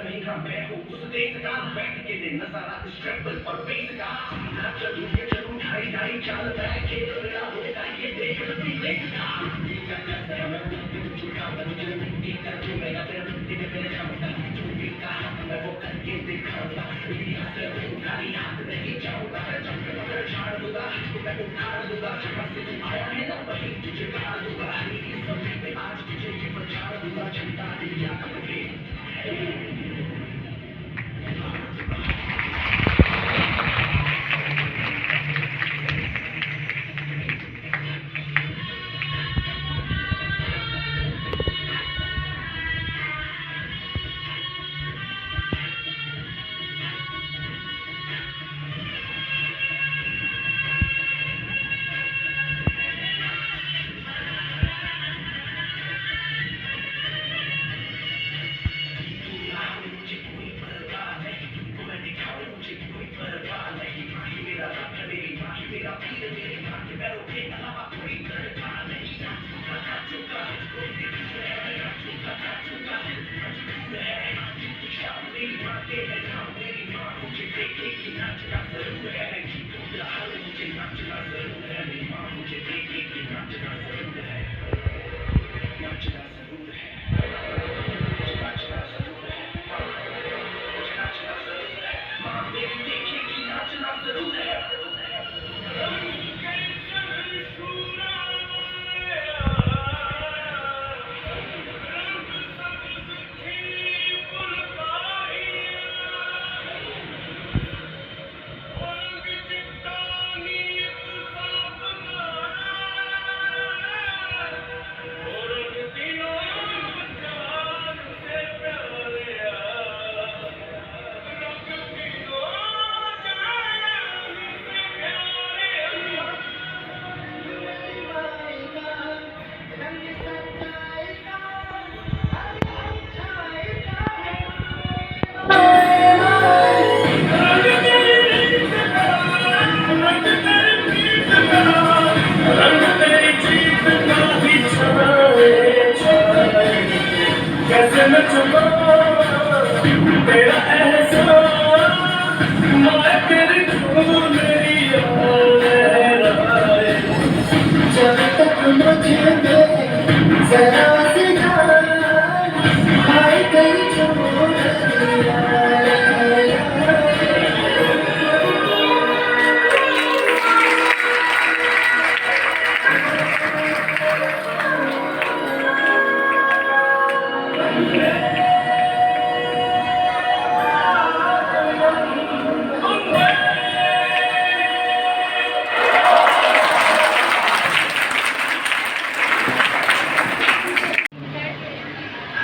नहीं था मैं हूँ उस देश का बैठ के दिन नजारा स्ट्रगल और बेस का ना चलूं ये चलूं ढाई ढाई चाल मैं खेल मेरा होगा ये देख लंबी रेस का मैं झूठा बन चल मिट्टी कर दूं मेरा तेरा मिट्टी में मेरे क्षमता जो भी कहा मैं वो करके दिखाऊंगा दुनिया से खाली हाथ नहीं जाऊंगा जब मैं झाड़ दूंगा तो मैं उखाड़ दूंगा जहाँ से तू आया है ना वहीं तुझे गाड़ दूंगा इस समय पे आज तुझे ये पछाड़ दूंगा झंडा दिया कभी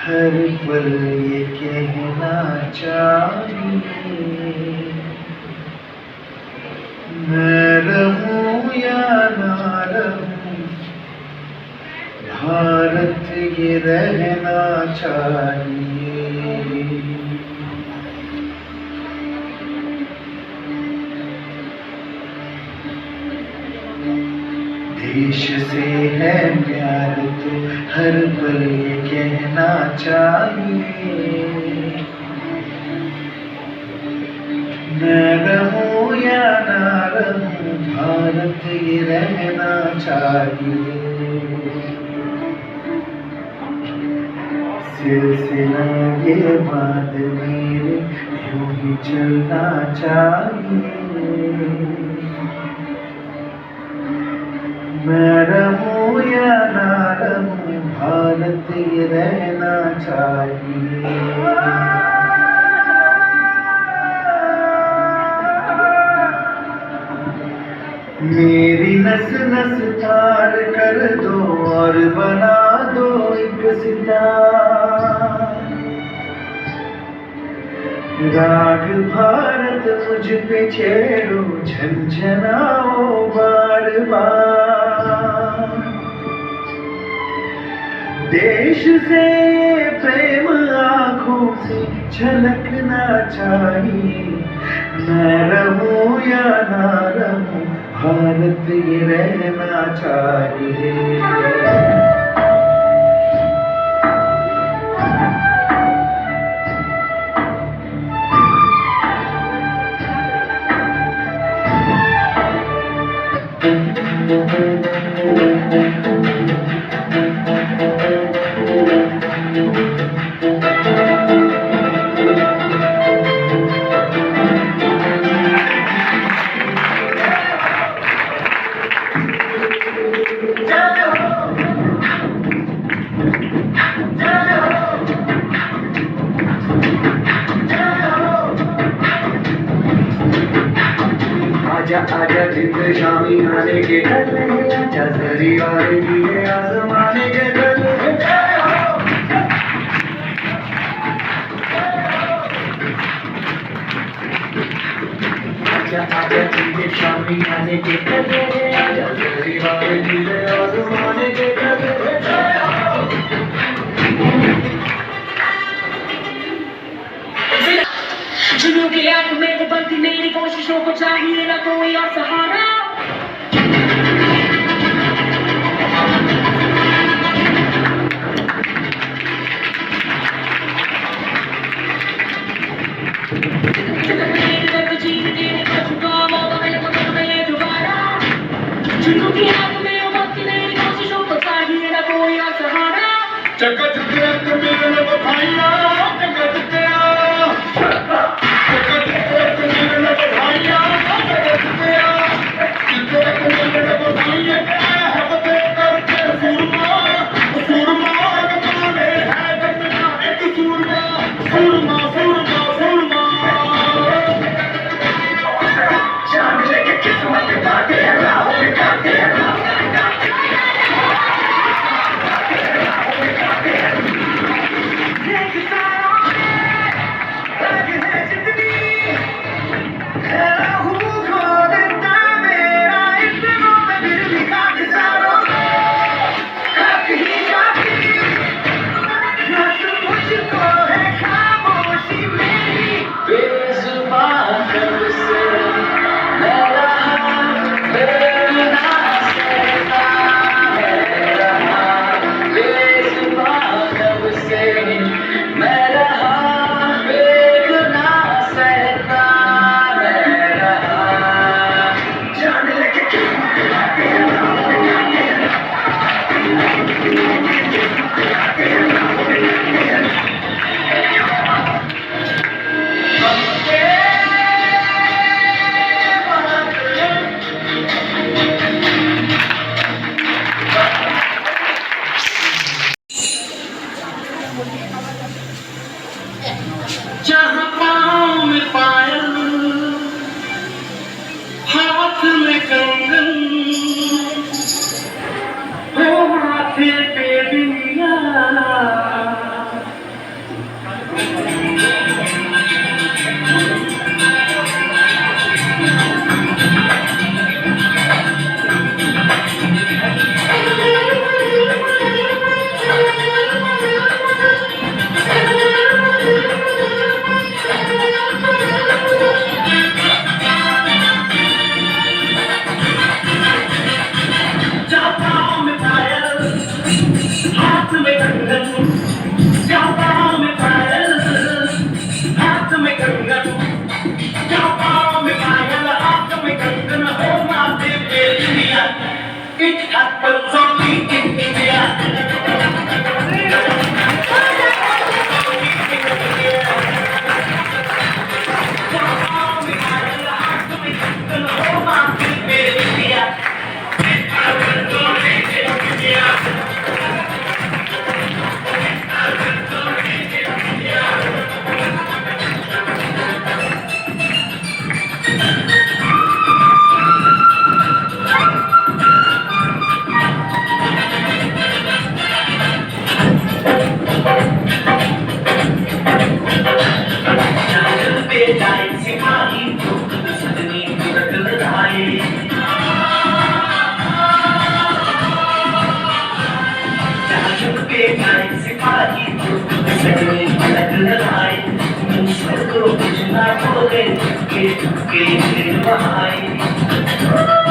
हर पल ये कहना चाहिए मैं रहूं या ना रहूं भारत ये रहना चाहिए। देश से है प्यार तो हर पल ये कहना चाहिए मैं रहूं या ना रहूं भारत ये रहना चाहिए। सिलसिला ये बात मेरे यूं ही चलना चाहिए मैं रहूं या ना रहूं भारत ये रहना चाहिए। कर दो और बना दो एक सितारा। राग भारत मुझ पे छेड़ो, झंझनाओ बार बार। देश से प्रेम आँखों से झलकना चाहिए। मैं रहूं या ना रहूं, भारत ये रहना चाहिए। आजा आजा जिंद शामी आने के डर, आजा जरी वाले दिए आजमाने के डर। आजा आजा जिंद शामी आने के डर, आजा जरी वाले दिए आजमाने के डर। जुनून की आग में वो बनती मेरी कोशिशों को चाहिए ना कोई और सहारा। जुनून की आग में वो बनती मेरी कोशिशों को चाहिए ना कोई और सहारा। जगत के तुम्हें बधाइयाँ, जगत के जहाँ पाँव में पायल, हाथ में कंगन, हो माथे पे बिंदिया। It happens only in India. ना बोले चुपके चुपके फिर वहाँ आई